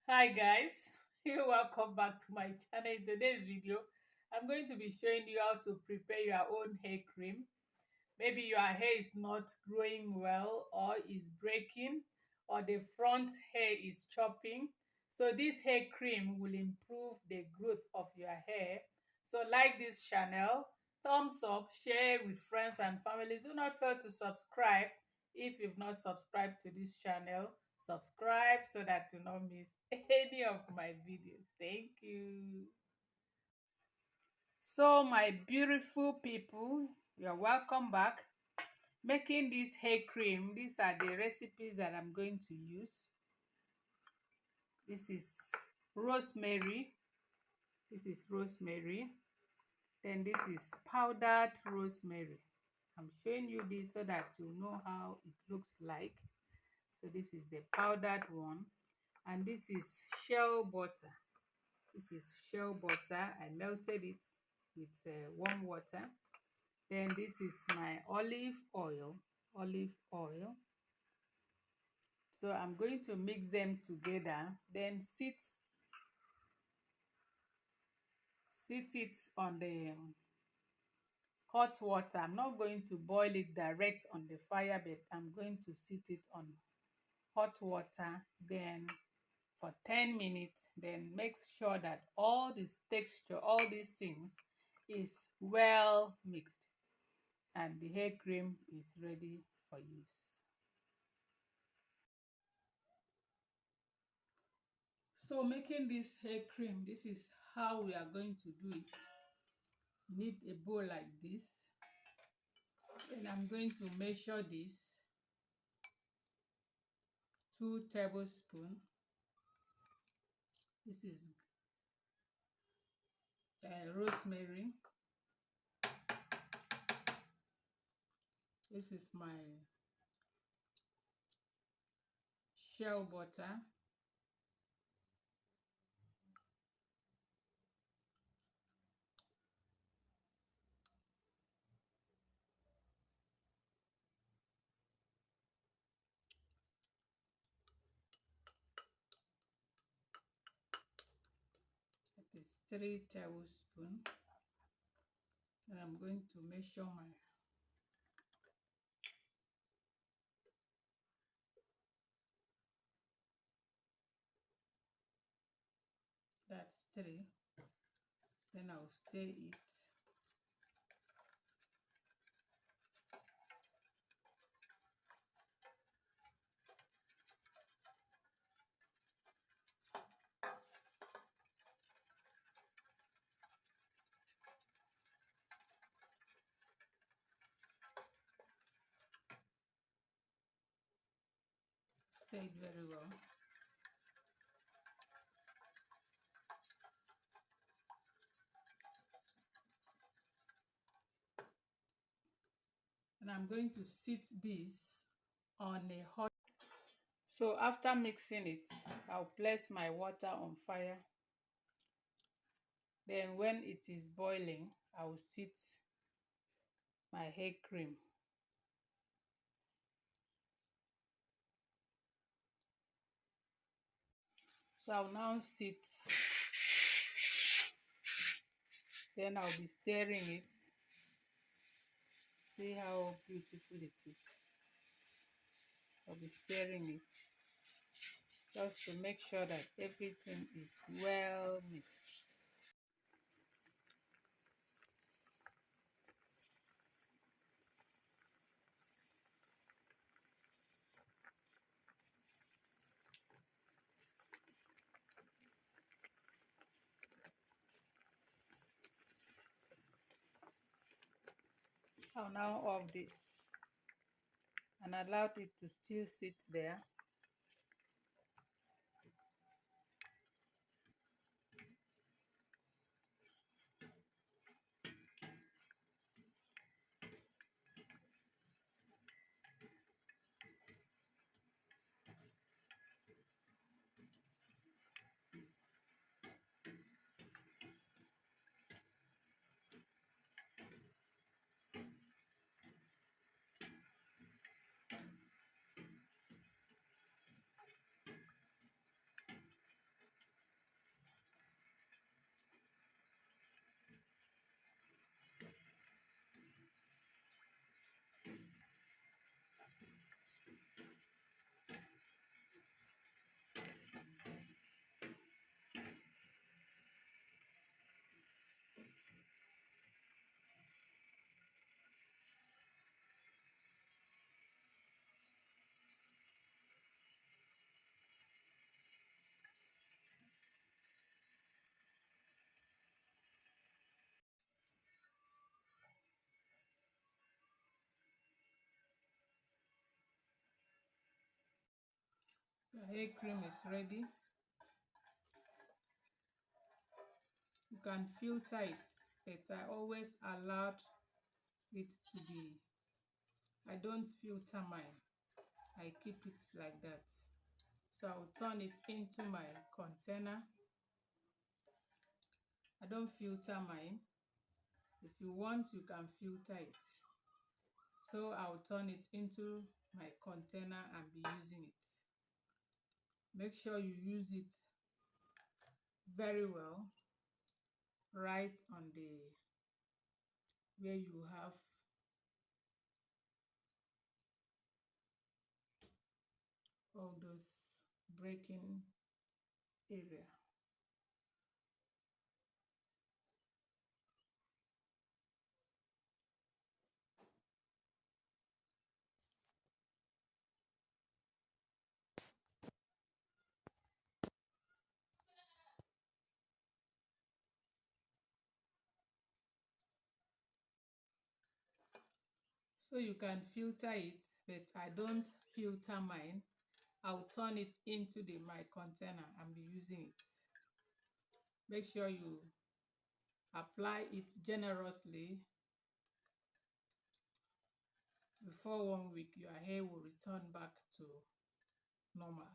Hi guys, you're welcome back to my channel. In today's video, I'm going to be showing you how to prepare your own hair cream. Maybe your hair is not growing well or is breaking or the front hair is chopping. So this hair cream will improve the growth of your hair. So like this channel, thumbs up, share with friends and families. Do not fail to subscribe if you've not subscribed to this channel. Subscribe so that you don't miss any of my videos. Thank you. So my beautiful people, you're welcome back. Making this hair cream, these are the recipes that I'm going to use. This is rosemary. This is rosemary. Then this is powdered rosemary. I'm showing you this so that you know how it looks like. So this is the powdered one. And this is shea butter. This is shea butter. I melted it with warm water. Then this is my olive oil. Olive oil. So I'm going to mix them together, then sit it on the hot water. I'm not going to boil it direct on the fire, but I'm going to sit it on hot water, then for 10 minutes. Then make sure that all this texture, all these things is well mixed and the hair cream is ready for use. So making this hair cream, this is how we are going to do it. Need a bowl like this. Then I'm going to measure this 2 tablespoons. This is rosemary. This is my shea butter. That is 3 tablespoons. And I'm going to measure my that's 3. Then I'll stir it. Stir it very well. And I'm going to sit this on a hot. So after mixing it, I'll place my water on fire. Then when it is boiling, I'll sit my hair cream. So I'll now sit, then I'll be stirring it. See how beautiful it is. I'll be stirring it just to make sure that everything is well mixed. I'll now off it and allow it to still sit there. The hair cream is ready. You can filter it, but I always allowed it to be. I don't filter mine. I keep it like that. So I'll turn it into my container. I don't filter mine. If you want, you can filter it. So I'll turn it into my container and be using it. Make sure you use it very well, right on the where you have all those breaking area. So you can filter it, but I don't filter mine. I'll turn it into my container and be using it. Make sure you apply it generously. Before 1 week, your hair will return back to normal.